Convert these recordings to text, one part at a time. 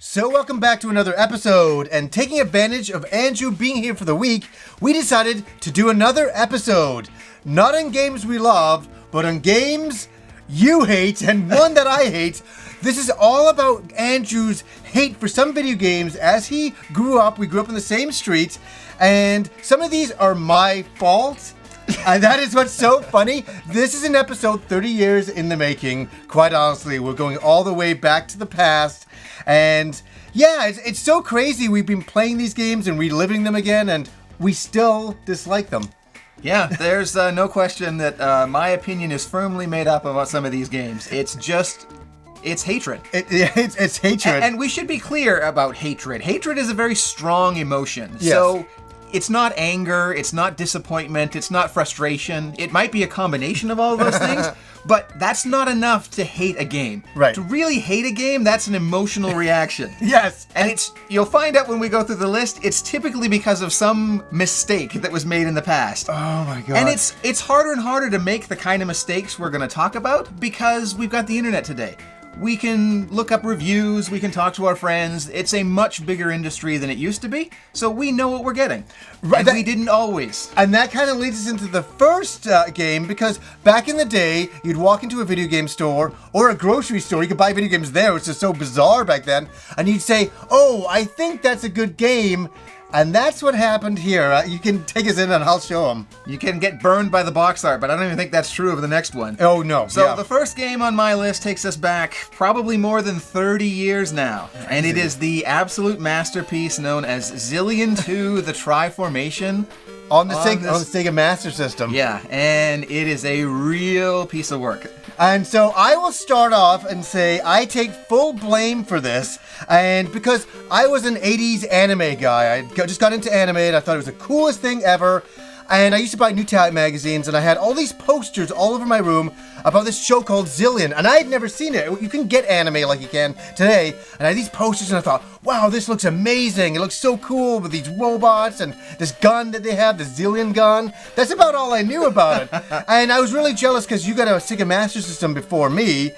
So welcome back to another episode, and taking advantage of Andrew being here for the week, we decided to do another episode. Not on games we love, but on games you hate, and one that I hate. This is all about Andrew's hate for some video games as he grew up. We grew up in the same street, and some of these are my fault. And that is what's so funny. This is an episode 30 years in the making. Quite honestly, we're going all the way back to the past. And yeah, it's so crazy. We've been playing these games and reliving them again, and we still dislike them. Yeah, there's no question that my opinion is firmly made up about some of these games. It's hatred. It's hatred. And we should be clear about hatred. Hatred is a very strong emotion. Yes. So it's not anger, it's not disappointment, it's not frustration. It might be a combination of all those things, but that's not enough to hate a game. Right. To really hate a game, that's an emotional reaction. Yes. And you'll find out when we go through the list, it's typically because of some mistake that was made in the past. Oh my god. And it's harder and harder to make the kind of mistakes we're going to talk about because we've got the internet today. We can look up reviews, we can talk to our friends. It's a much bigger industry than it used to be, so we know what we're getting. Right, and we didn't always. And that kind of leads us into the first game, because back in the day, you'd walk into a video game store or a grocery store. You could buy video games there, which is so bizarre back then. And you'd say, oh, I think that's a good game. And that's what happened here. You can take us in and I'll show them. You can get burned by the box art, but I don't even think that's true of the next one. Oh, no. So the first game on my list takes us back probably more than 30 years now. And it is the absolute masterpiece known as Zillion 2, the Tri-Formation. On the Sega Master System. Yeah, and it is a real piece of work. And so I will start off and say I take full blame for this, and because I was an 80s anime guy. I just got into anime and I thought it was the coolest thing ever. And I used to buy New Talent magazines, and I had all these posters all over my room about this show called Zillion, and I had never seen it. You can get anime like you can today, and I had these posters, and I thought, wow, this looks amazing. It looks so cool with these robots and this gun that they have, the Zillion gun. That's about all I knew about it. And I was really jealous because you got a Sega Master System before me,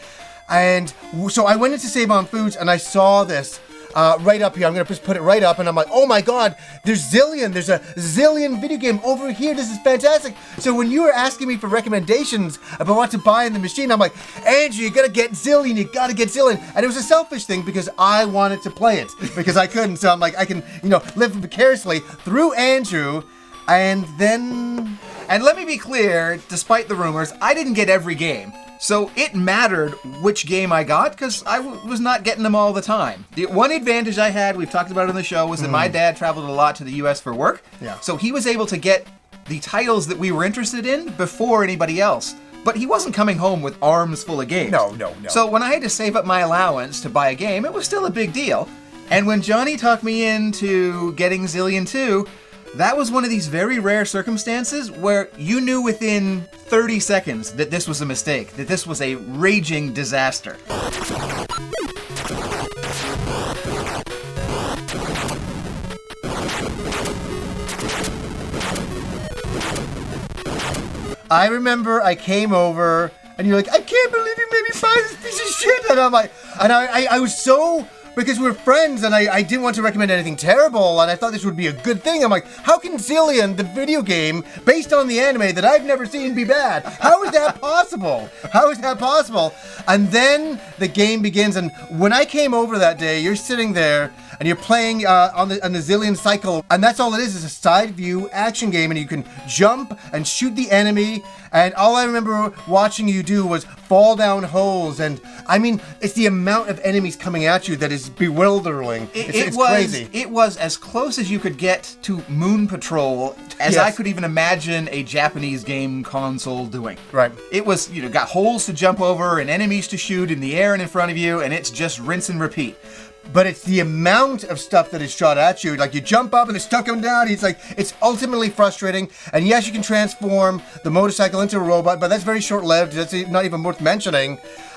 and so I went into Save On Foods, and I saw this right up here. I'm going to just put it right up, and I'm like, oh my god, there's Zillion. There's a Zillion video game over here. This is fantastic. So when you were asking me for recommendations about what to buy in the machine, I'm like, Andrew, you got to get Zillion. You got to get Zillion. And it was a selfish thing because I wanted to play it because I couldn't. So I'm like, I can, live vicariously through Andrew. And then... And let me be clear, despite the rumors, I didn't get every game. So it mattered which game I got because I was not getting them all the time. The one advantage I had, we've talked about it on the show, was that my dad traveled a lot to the US for work. Yeah. So he was able to get the titles that we were interested in before anybody else. But he wasn't coming home with arms full of games. No. So when I had to save up my allowance to buy a game, it was still a big deal. And when Johnny talked me into getting Zillion 2, that was one of these very rare circumstances where you knew within 30 seconds that this was a mistake, that this was a raging disaster. I remember I came over and you're like, I can't believe you made me buy this piece of shit. And I'm like, and I was so... Because we're friends, and I didn't want to recommend anything terrible, and I thought this would be a good thing. I'm like, how can Zillion, the video game, based on the anime that I've never seen, be bad? How is that possible? How is that possible? And then the game begins, and when I came over that day, you're sitting there, and you're playing on the Zillion cycle, and that's all it is a side view action game, and you can jump and shoot the enemy, and all I remember watching you do was fall down holes, and I mean, it's the amount of enemies coming at you that is bewildering. It's crazy. It was as close as you could get to Moon Patrol as I could even imagine a Japanese game console doing. Right. It was, got holes to jump over and enemies to shoot in the air and in front of you, and it's just rinse and repeat. But it's the amount of stuff that is shot at you. Like, you jump up and it's stuck him down. It's ultimately frustrating. And yes, you can transform the motorcycle into a robot, but that's very short-lived. That's not even worth mentioning.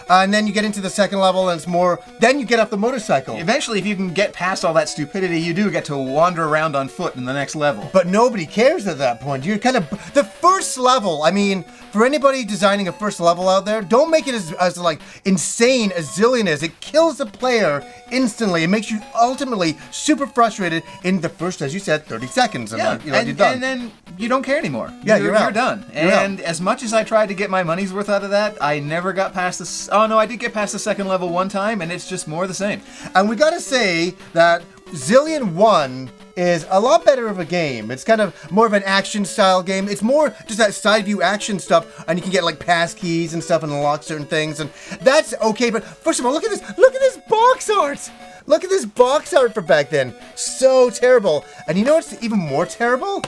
And then you get into the second level, and it's more. Then you get off the motorcycle. Eventually, if you can get past all that stupidity, you do get to wander around on foot in the next level. But nobody cares at that point. You're kind of the first level. I mean, for anybody designing a first level out there, don't make it as like insane as Zillion is. It kills the player instantly. It makes you ultimately super frustrated in the first, as you said, 30 seconds. And you're done. And then you don't care anymore. Yeah, you're out. You're done. And as much as I tried to get my money's worth out of that, I never got past this. Oh no, I did get past the second level one time, and it's just more of the same. And we gotta say that Zillion 1 is a lot better of a game. It's kind of more of an action style game. It's more just that side view action stuff, and you can get like pass keys and stuff and unlock certain things, and that's okay. But first of all, look at this box art. Look at this box art for back then. So terrible. And you know what's even more terrible?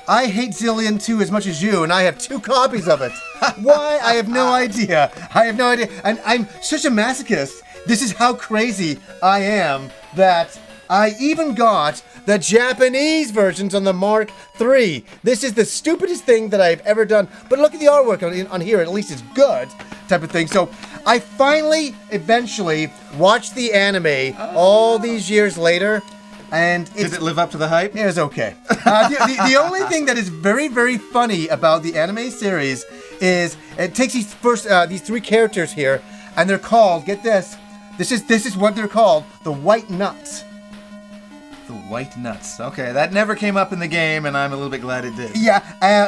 I hate Zillion 2 as much as you, and I have 2 copies of it. Why? I have no idea. And I'm such a masochist. This is how crazy I am that I even got the Japanese versions on the Mark III. This is the stupidest thing that I've ever done. But look at the artwork on here. At least it's good type of thing. So I finally, eventually, watched the anime all these years later. And did it live up to the hype? It was okay. The only thing that is very, very funny about the anime series is it takes these 3 characters here, and they're called, get this, this is what they're called, the White Nuts. The White Nuts. Okay, that never came up in the game, and I'm a little bit glad it did. Yeah,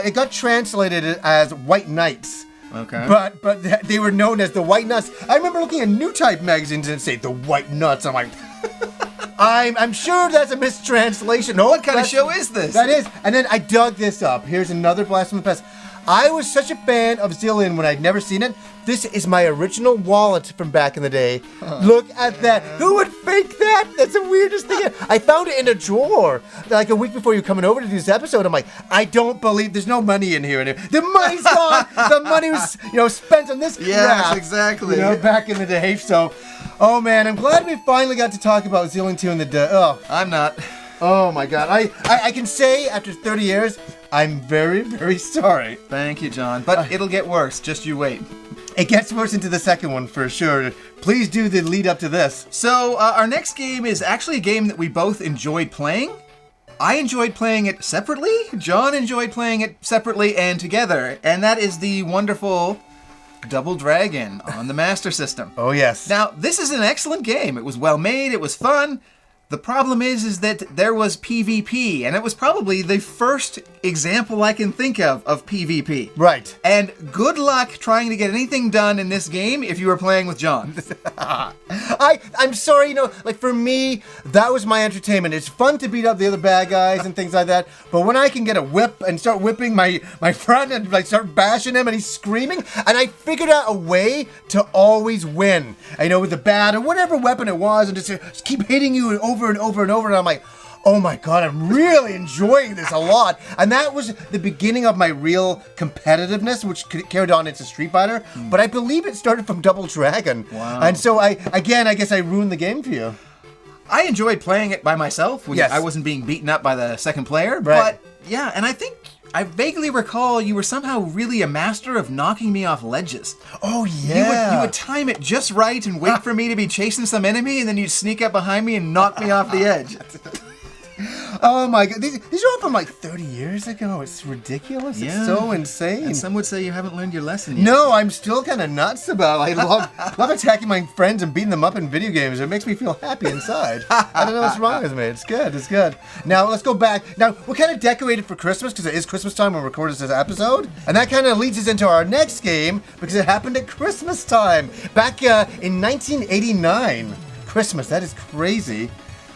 it got translated as White Knights. Okay. But they were known as the White Nuts. I remember looking at New Type magazines and say the White Nuts. I'm like, I'm sure that's a mistranslation. No, what kind of show is this? That is. And then I dug this up. Here's another blast from the past. I was such a fan of Zillion when I'd never seen it. This is my original wallet from back in the day. Look at that. Who would fake that? That's the weirdest thing. I found it in a drawer like a week before you coming over to do this episode. I'm like, I don't believe there's no money in here. The money's gone. The money was, spent on this crap. Yes, exactly. Back in the day. So, oh man, I'm glad we finally got to talk about Zillion 2 in the day. Oh, I'm not. Oh my God. I can say after 30 years, I'm very, very sorry. Thank you, John. But it'll get worse. Just you wait. It gets worse into the second one for sure. Please do the lead up to this. So our next game is actually a game that we both enjoyed playing. I enjoyed playing it separately. John enjoyed playing it separately and together. And that is the wonderful Double Dragon on the Master System. Oh, yes. Now, this is an excellent game. It was well made. It was fun. The problem is that there was PvP, and it was probably the first example I can think of PvP. Right. And good luck trying to get anything done in this game if you were playing with John. I'm sorry, like for me, that was my entertainment. It's fun to beat up the other bad guys and things like that, but when I can get a whip and start whipping my friend and like start bashing him and he's screaming, and I figured out a way to always win. With the bat or whatever weapon it was, and just keep hitting you over and over and over, and I'm like, oh my God, I'm really enjoying this a lot. And that was the beginning of my real competitiveness, which carried on into Street Fighter. But I believe it started from Double Dragon. Wow. And so I guess I ruined the game for you. I enjoyed playing it by myself when I wasn't being beaten up by the second player. Right. But yeah, and I think I vaguely recall you were somehow really a master of knocking me off ledges. Oh, yeah. You would time it just right and wait for me to be chasing some enemy, and then you'd sneak up behind me and knock me off the edge. Oh my God, these are all from like 30 years ago. It's ridiculous. Yeah. It's so insane. And some would say you haven't learned your lesson yet. No, I'm still kind of nuts about it. I love attacking my friends and beating them up in video games. It makes me feel happy inside. I don't know what's wrong with me. It's good. Now, let's go back. Now, we're kind of decorated for Christmas because it is Christmas time when we record this episode. And that kind of leads us into our next game because it happened at Christmas time. Back in 1989. Christmas, that is crazy.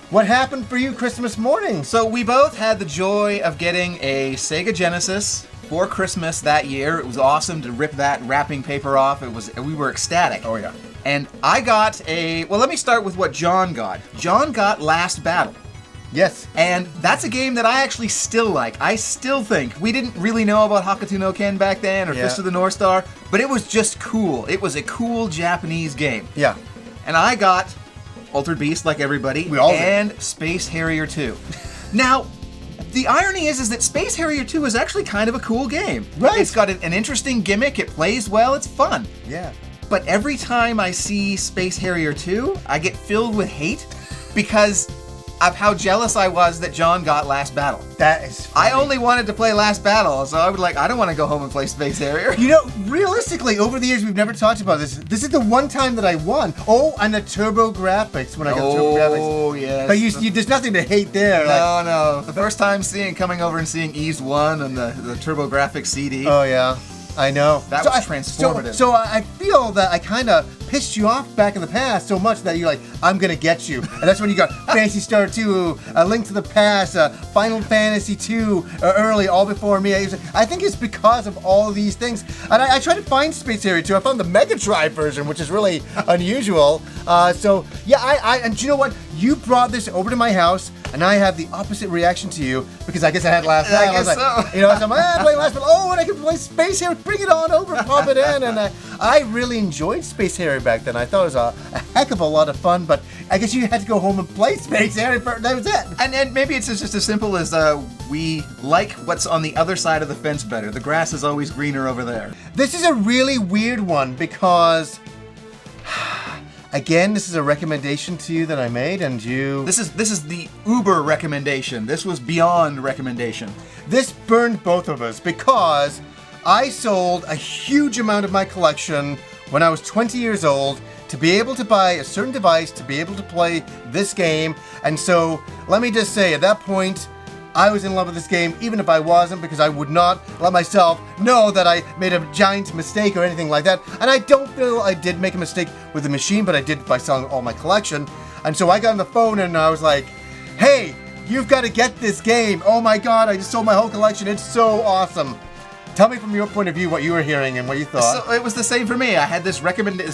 What happened for you Christmas morning? So we both had the joy of getting a Sega Genesis for Christmas that year. It was awesome to rip that wrapping paper off. We were ecstatic. Oh yeah. And I got let me start with what John got. John got Last Battle. Yes. And that's a game that I actually still like. I still think we didn't really know about Hakuto no Ken back then or Fist of the North Star, but it was just cool. It was a cool Japanese game. Yeah. And I got Altered Beast, like everybody, and Space Harrier 2. Now, the irony is that Space Harrier 2 is actually kind of a cool game. Right. It's got an interesting gimmick, it plays well, it's fun. Yeah. But every time I see Space Harrier 2, I get filled with hate because of how jealous I was that John got Last Battle. That is funny. I only wanted to play Last Battle, so I don't want to go home and play Space Harrier. You know, realistically, over the years, we've never talked about this. This is the one time that I won. Oh, and the turbo graphics, when I got the turbo graphics. Oh, yes. But there's nothing to hate there. No. The first time coming over and seeing Ease 1 and the turbo graphics CD. Oh, yeah. I know. That was transformative. So I feel that I kind of pissed you off back in the past so much that you're like, I'm going to get you. And that's when you got Phantasy Star 2, A Link to the Past, Final Fantasy 2 early, all before me. I think it's because of all of these things. And I tried to find Space Harrier 2. I found the Mega Drive version, which is really unusual. And you know what? You brought this over to my house, and I had the opposite reaction to you because I guess I had Last Battle. I guess so. You know, so I'm like, play Last Battle. Oh, and I can play Space Harrier. Bring it on over, pop it in. And I really enjoyed Space Harrier back then. I thought it was a heck of a lot of fun, but I guess you had to go home and play Space Harrier. That was it. And maybe it's just as simple as we like what's on the other side of the fence better. The grass is always greener over there. This is a really weird one because, again, this is a recommendation to you that I made, and you... This is the Uber recommendation. This was beyond recommendation. This burned both of us because I sold a huge amount of my collection when I was 20 years old to be able to buy a certain device to be able to play this game. And so, let me just say, at that point, I was in love with this game, even if I wasn't, because I would not let myself know that I made a giant mistake or anything like that. And I don't feel I did make a mistake with the machine, but I did by selling all my collection. And so I got on the phone and I was like, hey, you've got to get this game. Oh my God, I just sold my whole collection. It's so awesome. Tell me from your point of view what you were hearing and what you thought. So it was the same for me. I had this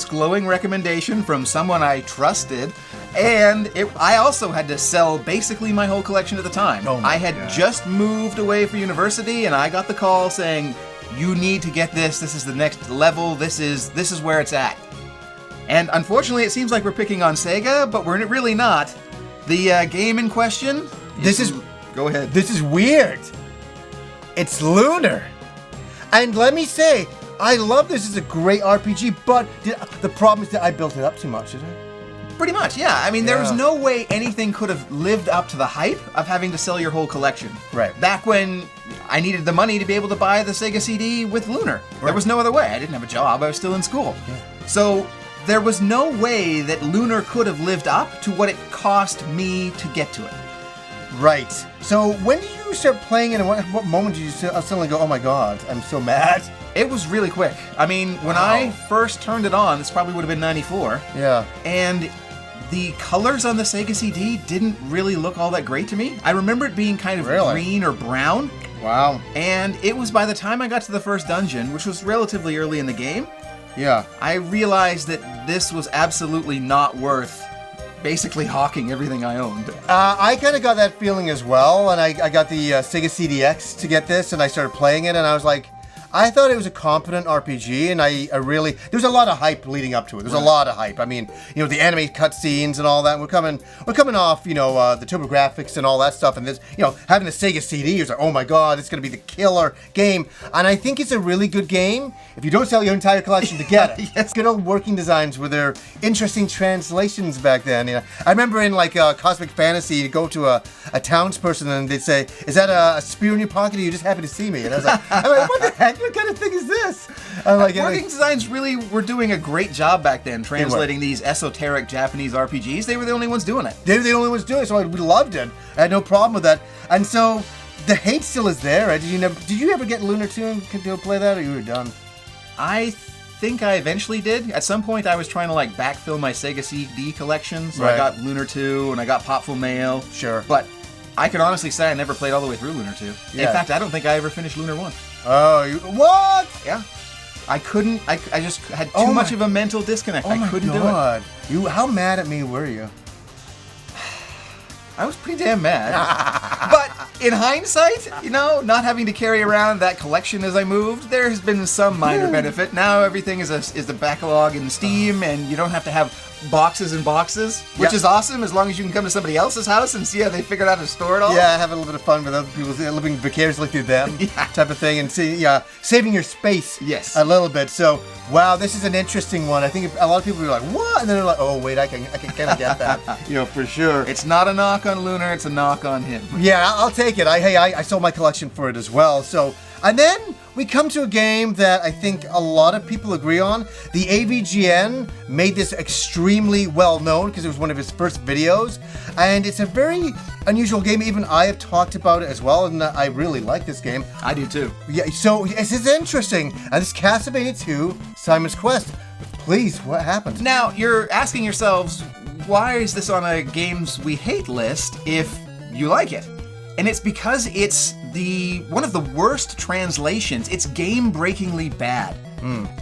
glowing recommendation from someone I trusted, and I also had to sell basically my whole collection at the time. Oh my I had God. just moved away for university, and I got the call saying, "You need to get this. This is the next level. This is where it's at." And unfortunately, it seems like we're picking on Sega, but we're really not. The game in question. Go ahead. This is weird. It's Lunar. And let me say, I love this. It's a great RPG, but the problem is that I built it up too much, did I? Pretty much, yeah. I mean, there was Yeah. no way anything could have lived up to the hype of having to sell your whole collection. Right. Back when I needed the money to be able to buy the Sega CD with Lunar. There was no other way. I didn't have a job. I was still in school. Yeah. So there was no way that Lunar could have lived up to what it cost me to get to it. Right. So when did you start playing it, and what moment did you suddenly go, oh my God, I'm so mad? It was really quick. I mean, when I first turned it on, this probably would have been 94. Yeah. And the colors on the Sega CD didn't really look all that great to me. I remember it being kind of green or brown. Wow. And it was by the time I got to the first dungeon, which was relatively early in the game, Yeah. I realized that this was absolutely not worth basically hawking everything I owned. I kind of got that feeling as well, and I got the Sega CDX to get this, and I started playing it, and I was like, I thought it was a competent RPG, and I really... There was a lot of hype leading up to it. There's a lot of hype. I mean, you know, the anime cutscenes and all that. We're coming off, you know, the TurboGrafx and all that stuff, and this, you know, having the Sega CD, you're like, oh my God, it's going to be the killer game. And I think it's a really good game if you don't sell your entire collection to get it. Yes. Good old working designs with their interesting translations back then. You know, I remember in like Cosmic Fantasy, you go to a townsperson and they'd say, "Is that a spear in your pocket, or are you just happy to see me?" And I was like, what the heck? What kind of thing is this? Working designs really were doing a great job back then, translating these esoteric Japanese RPGs. They were the only ones doing it. They were the only ones doing it, so we loved it. I had no problem with that. And so the hate still is there. Right? Did you ever get Lunar 2 and go play that, or you were done? I think I eventually did. At some point, I was trying to like backfill my Sega CD collection, so I got Lunar 2 and I got Popful Mail. Sure. But I can honestly say I never played all the way through Lunar 2. Yeah. In fact, I don't think I ever finished Lunar 1. Oh, what? Yeah. I couldn't. I just had too much of a mental disconnect. I couldn't do it. How mad at me were you? I was pretty damn mad. But in hindsight, you know, not having to carry around that collection as I moved, there has been some minor benefit. Now everything is the backlog in Steam, and you don't have to have boxes and boxes, which is awesome as long as you can come to somebody else's house and see how they figured out to store it all. Yeah, have a little bit of fun with other people, living vicariously through them, type of thing, and saving your space a little bit. So, wow, this is an interesting one. I think a lot of people are like, what? And then they're like, oh, wait, I can kind of get that, for sure. It's not a knock on Lunar, it's a knock on him. Yeah, I'll take it. I sold my collection for it as well. So, and then we come to a game that I think a lot of people agree on. The AVGN made this extremely well known because it was one of his first videos. And it's a very unusual game. Even I have talked about it as well, and I really like this game. I do too. Yeah, so this is interesting. And this Castlevania 2, Simon's Quest. Please, what happened? Now, you're asking yourselves, why is this on a games we hate list if you like it? And it's because it's one of the worst translations. It's game-breakingly bad.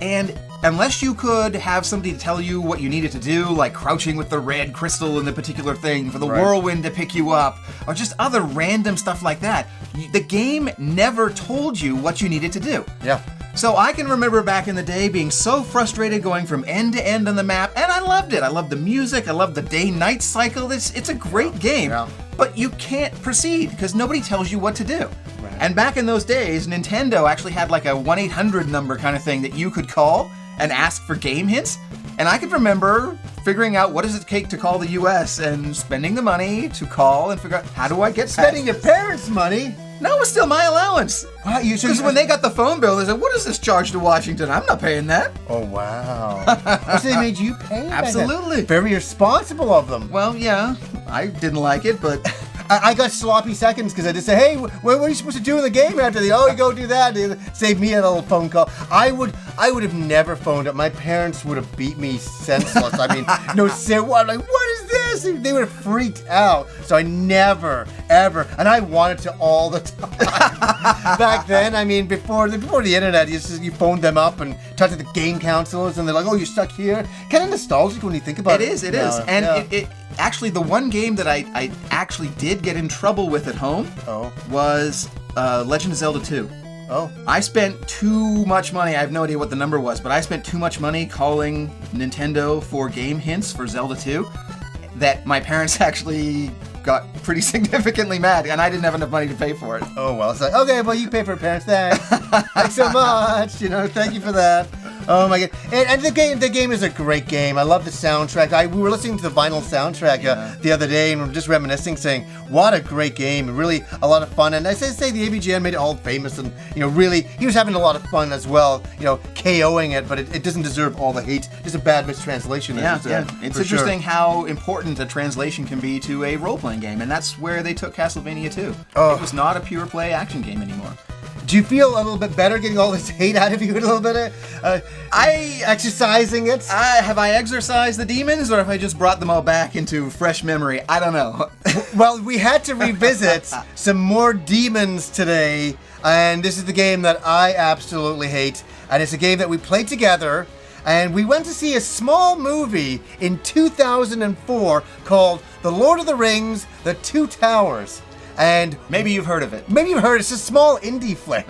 And unless you could have somebody to tell you what you needed to do, like crouching with the red crystal in the particular thing for the whirlwind to pick you up, or just other random stuff like that, the game never told you what you needed to do. Yeah. So I can remember back in the day being so frustrated going from end to end on the map, and I loved it. I loved the music, I loved the day-night cycle. It's a great game, but you can't proceed because nobody tells you what to do. Right. And back in those days, Nintendo actually had like a 1-800 number kind of thing that you could call and ask for game hints. And I could remember figuring out what does it take to call the US and spending the money to call and figure out how do I get spending your parents' money? No, it was still my allowance. Wow, because when they got the phone bill, they said, what is this charge to Washington? I'm not paying that. Oh, wow. So they made you pay? Absolutely. Very responsible of them. Well, yeah, I didn't like it, but... I got sloppy seconds because I just say, hey, what are you supposed to do in the game after the, you go do that. Save me a little phone call. I would have never phoned up. My parents would have beat me senseless. I mean, no, say what? Like, what is this? They would have freaked out. So I never, ever, and I wanted to all the time. Back then, I mean, before the internet, you phoned them up and talked to the game counselors, and they're like, oh, you're stuck here. Kind of nostalgic when you think about it. It is. And it actually, the one game that I actually did get in trouble with at home was Legend of Zelda 2. Oh. I spent too much money. I have no idea what the number was, but I spent too much money calling Nintendo for game hints for Zelda 2 that my parents actually got pretty significantly mad, and I didn't have enough money to pay for it. Oh, well, it's like, okay, well, you pay for it, parents, thanks. Thanks so much, thank you for that. Oh my god! And the game is a great game. I love the soundtrack. We were listening to the vinyl soundtrack the other day, and we were just reminiscing, saying, "What a great game! Really a lot of fun." And I say the AVGN made it all famous, and really he was having a lot of fun as well. KOing it, but it doesn't deserve all the hate. Just a bad mistranslation. It's interesting how important a translation can be to a role-playing game, and that's where they took Castlevania 2. It was not a pure play action game anymore. Do you feel a little bit better getting all this hate out of you a little bit? Exercising it? Have I exorcised the demons, or have I just brought them all back into fresh memory? I don't know. Well, we had to revisit some more demons today, and this is the game that I absolutely hate, and it's a game that we played together, and we went to see a small movie in 2004 called The Lord of the Rings, The Two Towers. And maybe you've heard of it. Maybe you've heard. It's a small indie flick,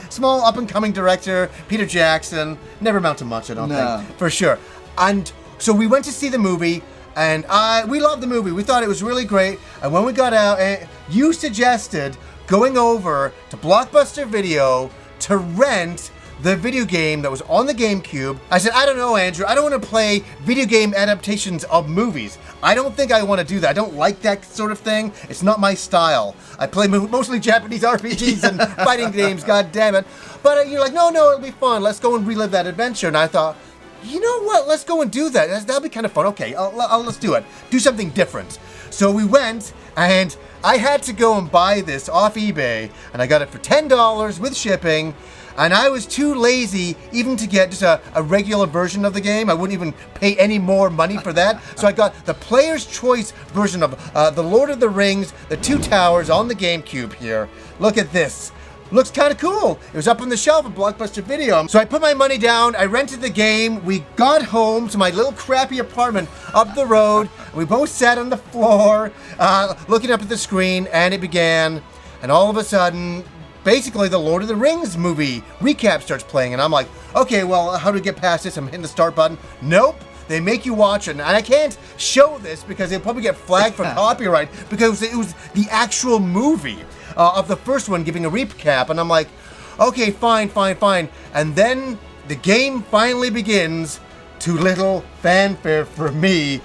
small up-and-coming director, Peter Jackson. Never amount to much, I don't think, for sure. And so we went to see the movie, and we loved the movie. We thought it was really great. And when we got out, you suggested going over to Blockbuster Video to rent the video game that was on the GameCube. I said, I don't know, Andrew. I don't want to play video game adaptations of movies. I don't think I want to do that. I don't like that sort of thing. It's not my style. I play mostly Japanese RPGs and fighting games, god damn it. But you're like, no, it'll be fun. Let's go and relive that adventure. And I thought, you know what? Let's go and do that. That'll be kind of fun. Okay, let's do it. Do something different. So we went, and I had to go and buy this off eBay, and I got it for $10 with shipping. And I was too lazy even to get just a regular version of the game. I wouldn't even pay any more money for that. So I got the Player's Choice version of The Lord of the Rings, The Two Towers on the GameCube here. Look at this. Looks kind of cool. It was up on the shelf at Blockbuster Video. So I put my money down, I rented the game, we got home to my little crappy apartment up the road, and we both sat on the floor, looking up at the screen, and it began, and all of a sudden, basically the Lord of the Rings movie recap starts playing, and I'm like, okay, well, how do we get past this? I'm hitting the start button. Nope. they make you watch it. And I can't show this because they'll probably get flagged for copyright because it was the actual movie of the first one giving a recap. And I'm like, okay, fine. And then the game finally begins, to little fanfare for me.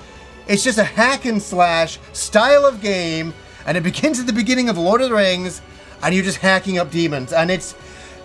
It's just a hack and slash style of game, and it begins at the beginning of Lord of the Rings, and you're just hacking up demons. And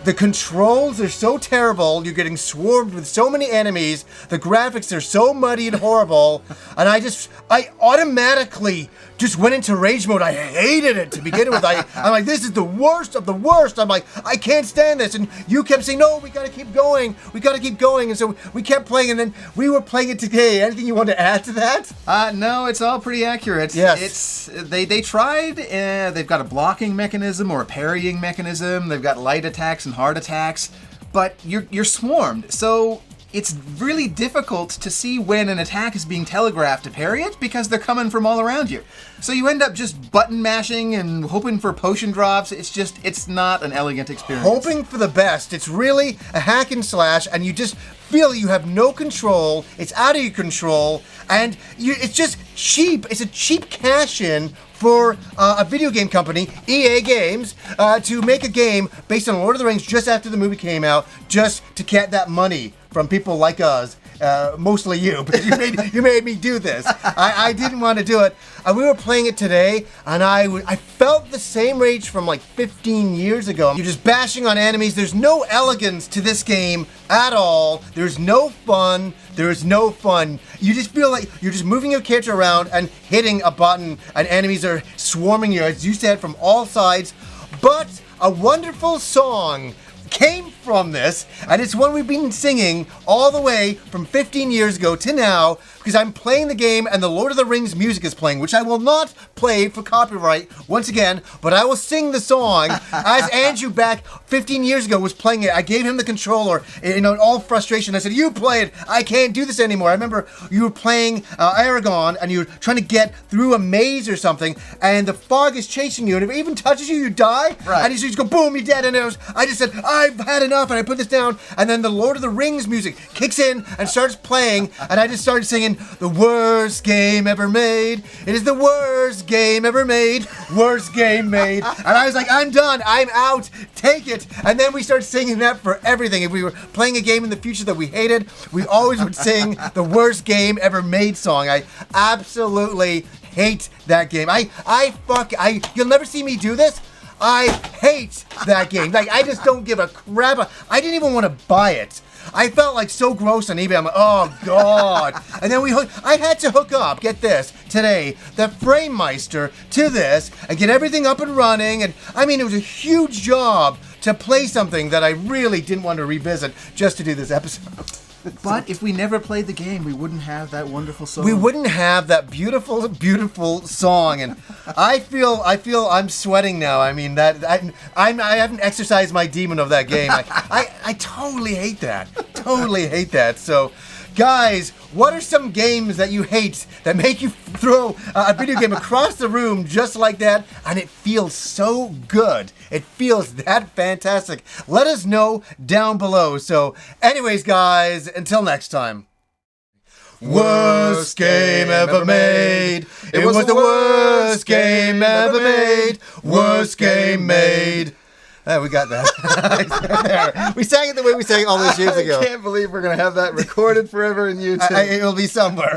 the controls are so terrible, you're getting swarmed with so many enemies, the graphics are so muddy and horrible, and I automatically just went into rage mode. I hated it to begin with. I'm like, this is the worst of the worst. I'm like, I can't stand this. And you kept saying, no, we gotta keep going. And so we kept playing, and then we were playing it today. Anything you want to add to that? No, it's all pretty accurate. Yes. They tried, they've got a blocking mechanism or a parrying mechanism, they've got light attacks and hard attacks, but you're swarmed, so it's really difficult to see when an attack is being telegraphed to parry it because they're coming from all around you. So you end up just button mashing and hoping for potion drops. It's not an elegant experience. Hoping for the best. It's really a hack and slash, and you just feel you have no control. It's out of your control, and it's just cheap. It's a cheap cash-in for a video game company, EA Games, to make a game based on Lord of the Rings just after the movie came out, just to get that money from people like us. Mostly you, because you made me do this. I didn't want to do it. We were playing it today, and I felt the same rage from like 15 years ago. You're just bashing on enemies. There's no elegance to this game at all. There's no fun. You just feel like you're just moving your character around and hitting a button, and enemies are swarming you, as you said, from all sides. But a wonderful song came from this, and it's one we've been singing all the way from 15 years ago to now, because I'm playing the game and the Lord of the Rings music is playing, which I will not play for copyright once again, but I will sing the song as Andrew back 15 years ago was playing it. I gave him the controller, in all frustration. I said, you play it, I can't do this anymore. I remember you were playing Aragon, and you were trying to get through a maze or something, and the fog is chasing you, and if it even touches you, you die. Right. And you just go, boom, you're dead. And I just said, I've had enough, and I put this down, and then the Lord of the Rings music kicks in and starts playing, and I just started singing, the worst game ever made. It is the worst game ever made. Worst game made. And I was like, I'm done. I'm out. Take it. And then we started singing that for everything. If we were playing a game in the future that we hated, we always would sing the worst game ever made song. I absolutely hate that game. You'll never see me do this. I hate that game. Like, I just don't give a crap. I didn't even want to buy it. I felt like so gross on eBay. I'm like, oh God. And then I had to hook up, get this, today, the FrameMeister to this and get everything up and running. And I mean, it was a huge job to play something that I really didn't want to revisit just to do this episode. But if we never played the game, we wouldn't have that wonderful song. We wouldn't have that beautiful, beautiful song, and I feel I'm sweating now. I mean, that I haven't exercised my demon of that game. I totally hate that. Totally hate that. So, guys, what are some games that you hate that make you throw a video game across the room just like that, and it feels so good? It feels that fantastic. Let us know down below. So, anyways, guys, until next time. Worst game ever made. It was the worst game ever made. Worst game made. We got that. We sang it the way we sang it all those years ago. I can't believe we're going to have that recorded forever in YouTube. It'll be somewhere.